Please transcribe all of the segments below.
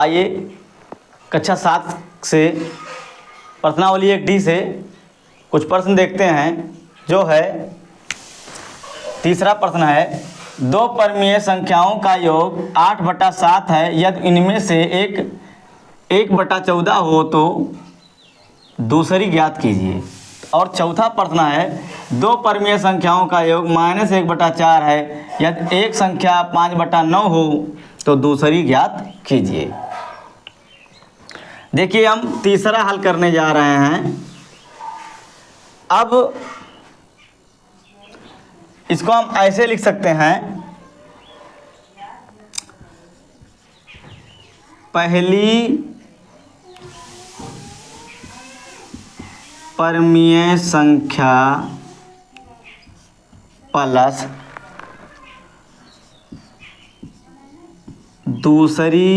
आइए कक्षा 7 से प्रश्नावली 1D से कुछ प्रश्न देखते हैं। जो है तीसरा प्रश्न है, दो परमीय संख्याओं का योग 8/7 है, यदि इनमें से एक 1/14 हो तो दूसरी ज्ञात कीजिए। और चौथा प्रश्न है, दो परमीय संख्याओं का योग -1/4 है, यदि एक संख्या 5/9 हो तो दूसरी ज्ञात कीजिए। देखिए हम तीसरा हल करने जा रहे हैं। अब इसको हम ऐसे लिख सकते हैं, पहली परमीय संख्या प्लस दूसरी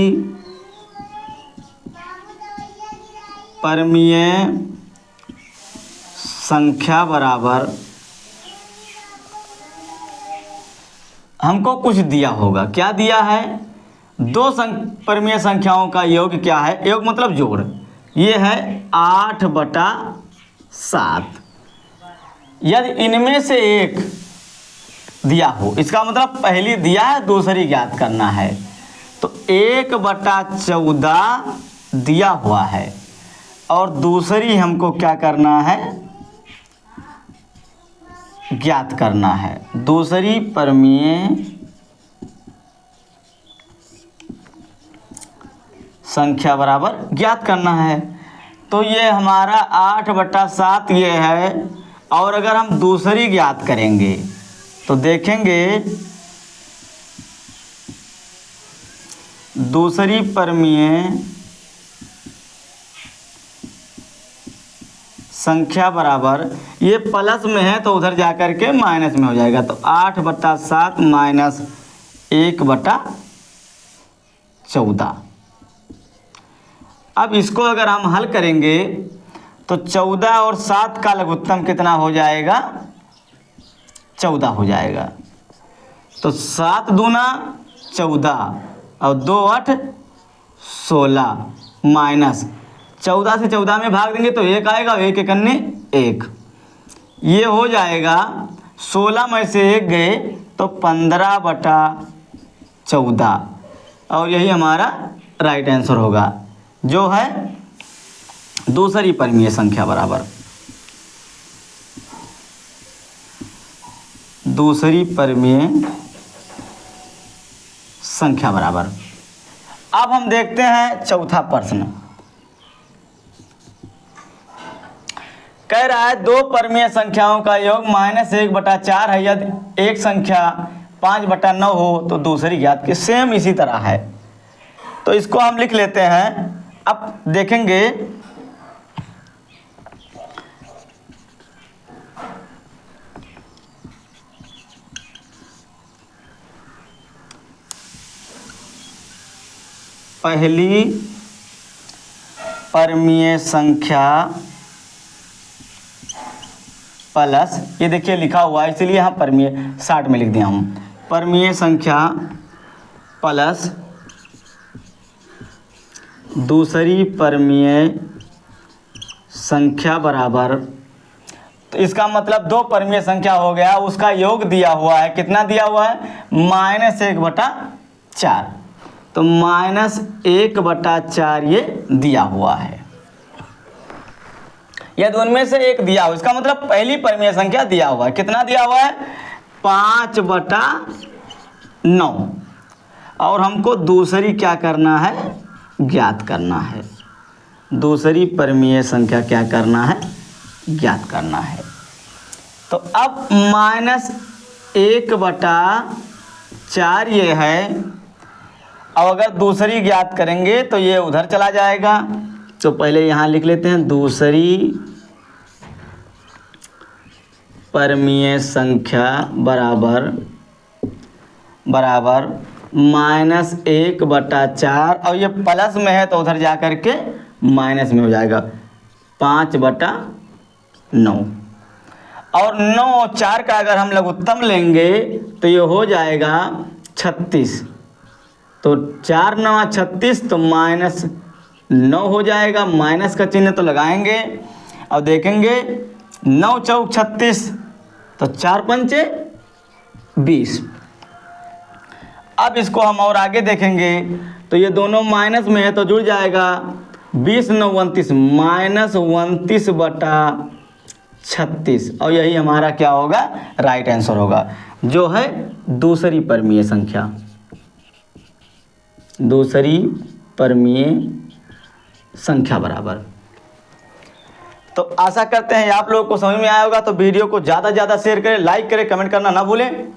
परमीय संख्या बराबर हमको कुछ दिया होगा। क्या दिया है? दो परमीय संख्याओं का योग क्या है? योग मतलब जोड़। ये है 8/7। यदि इनमें से एक दिया हो, इसका मतलब पहली दिया है, दूसरी ज्ञात करना है। तो 1/14 दिया हुआ है और दूसरी हमको क्या करना है? ज्ञात करना है। दूसरी परमीय संख्या बराबर ज्ञात करना है। तो ये हमारा 8/7 ये है। और अगर हम दूसरी ज्ञात करेंगे तो देखेंगे दूसरी परमीय संख्या बराबर, ये प्लस में है तो उधर जाकर के माइनस में हो जाएगा। तो 8/7 माइनस 1/14। अब इसको अगर हम हल करेंगे तो 14 और 7 का लघुत्तम कितना हो जाएगा? 14 हो जाएगा। तो 7 दूना 14 और 2 8 16 माइनस 14 से 14 में भाग देंगे तो 1 आएगा, 1 एक अन्य 1। ये हो जाएगा 16 में से 1 गए तो 15/14 और यही हमारा राइट आंसर होगा, जो है दूसरी परमीय संख्या बराबर। दूसरी परमीय संख्या बराबर। अब हम देखते हैं चौथा प्रश्न। कह रहा है दो परमीय संख्याओं का योग -1/4 है, यदि एक संख्या 5/9 हो तो दूसरी ज्ञात की। सेम इसी तरह है, तो इसको हम लिख लेते हैं। अब देखेंगे पहली परमीय संख्या प्लस, ये देखिए लिखा हुआ है इसलिए यहाँ परमीय 60 में लिख दिया हूँ। परमीय संख्या प्लस दूसरी परमीय संख्या बराबर, तो इसका मतलब दो परमीय संख्या हो गया, उसका योग दिया हुआ है। कितना दिया हुआ है? -1/4। तो -1/4 ये दिया हुआ है। यदि उनमें से एक दिया हो, इसका मतलब पहली परमीय संख्या दिया हुआ है। कितना दिया हुआ है? 5/9। और हमको दूसरी क्या करना है? ज्ञात करना है। दूसरी परमीय संख्या क्या करना है? ज्ञात करना है। तो अब -1/4 ये है, और अगर दूसरी ज्ञात करेंगे तो ये उधर चला जाएगा। तो पहले यहाँ लिख लेते हैं, दूसरी परमीय संख्या बराबर -1/4, और ये प्लस में है तो उधर जा कर के माइनस में हो जाएगा, 5/9। और 9 और 4 का अगर हम लघुत्तम लेंगे तो ये हो जाएगा 36। तो 4 9 36, तो -9 हो जाएगा, माइनस का चिन्ह तो लगाएंगे। अब देखेंगे 9 चौक 36, तो 4 पंचे 20। अब इसको हम और आगे देखेंगे तो ये दोनों माइनस में है तो जुड़ जाएगा, 20 9 29, -29/36, और यही हमारा क्या होगा, राइट आंसर होगा, जो है दूसरी परमीय संख्या, दूसरी परमीय संख्या बराबर। तो आशा करते हैं आप लोगों को समझ में आया होगा। तो वीडियो को ज़्यादा से ज़्यादा शेयर करें, लाइक करें, कमेंट करना ना भूलें।